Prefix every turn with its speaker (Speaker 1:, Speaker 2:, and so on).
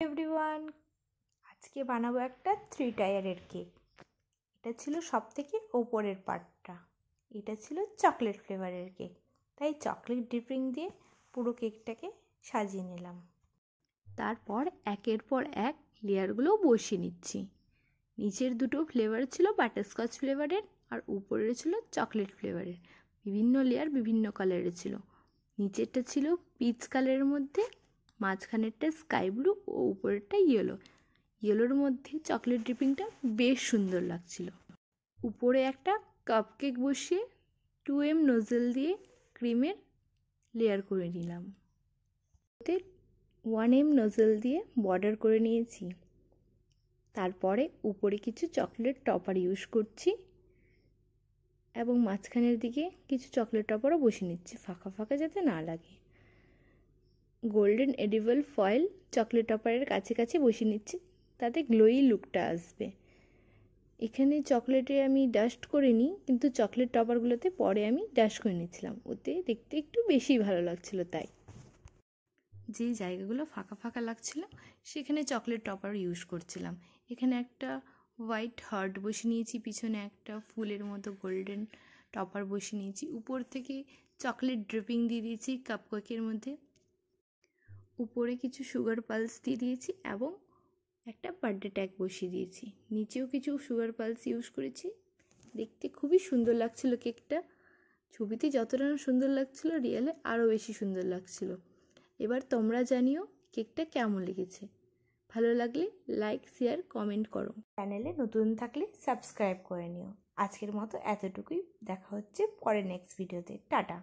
Speaker 1: Everyone, আজকে বানাবো একটা 3 টায়ারের কেক। এটা ছিল সব থেকে ওপরের পার্টটা। এটা ছিল চকলেট ফ্লেভারের কেক, তাই চকলেট ডিপিং দিয়ে পুরো কেকটাকে সাজিয়ে নিলাম। তারপর একের পর এক লেয়ারগুলো বসিয়ে নিচ্ছি। নিচের দুটো ফ্লেভার ছিল বাটারস্কচ ফ্লেভারের আর উপরের ছিল চকলেট ফ্লেভারের। বিভিন্ন লেয়ার বিভিন্ন কালারের ছিল। নিচেরটা ছিল পিচ কালারের মধ্যে, মাঝখানেরটা স্কাই ব্লু ও উপরেরটা ইয়েলোর মধ্যে চকলেট ডিপিংটা বেশ সুন্দর লাগছিল। উপরে একটা কাপকেক বসিয়ে 2M নোজেল দিয়ে ক্রিমের লেয়ার করে নিলাম। এতে 1M নোজেল দিয়ে বর্ডার করে নিয়েছি। তারপরে উপরে কিছু চকলেট টপার ইউজ করছি এবং মাঝখানের দিকে কিছু চকলেট টপারও বসিয়ে নিচ্ছি, ফাঁকা ফাঁকা যাতে না লাগে। গোল্ডেন এডিবল ফয়েল চকলেট টপারের কাছে কাছে বসিয়ে নিচ্ছি, তাতে গ্লোয়ি লুকটা আসবে। এখানে চকলেটে আমি ডাস্ট করিনি, কিন্তু চকলেট টপারগুলোতে পরে আমি ডাস্ট করে নিচ্ছিলাম, ওতে দেখতে একটু বেশি ভালো লাগছিল। তাই যেই জায়গাগুলো ফাঁকা ফাঁকা লাগছিল সেখানে চকলেট টপার ইউজ করছিলাম। এখানে একটা হোয়াইট হার্ট বসিয়ে নিয়েছি, পিছনে একটা ফুলের মতো গোল্ডেন টপার বসিয়ে নিয়েছি, উপর থেকে চকলেট ড্রিপিং দিয়ে দিয়েছি কাপকেকের মধ্যে, উপরে কিছু সুগার পালস দিয়ে দিয়েছি এবং একটা বার্থডে ট্যাগ বসিয়ে দিয়েছি। নিচেও কিছু সুগার পালস ইউজ করেছি। দেখতে খুবই সুন্দর লাগছিল কেকটা। ছবিতে যতটা না সুন্দর লাগছিল, রিয়েলে আরও বেশি সুন্দর লাগছিল। এবার তোমরা জানিও কেকটা কেমন লেগেছে। ভালো লাগলে লাইক, শেয়ার, কমেন্ট করো। চ্যানেলে নতুন থাকলে সাবস্ক্রাইব করে নিও। আজকের মতো এতটুকুই, দেখা হচ্ছে পরে নেক্সট ভিডিওতে। টাটা।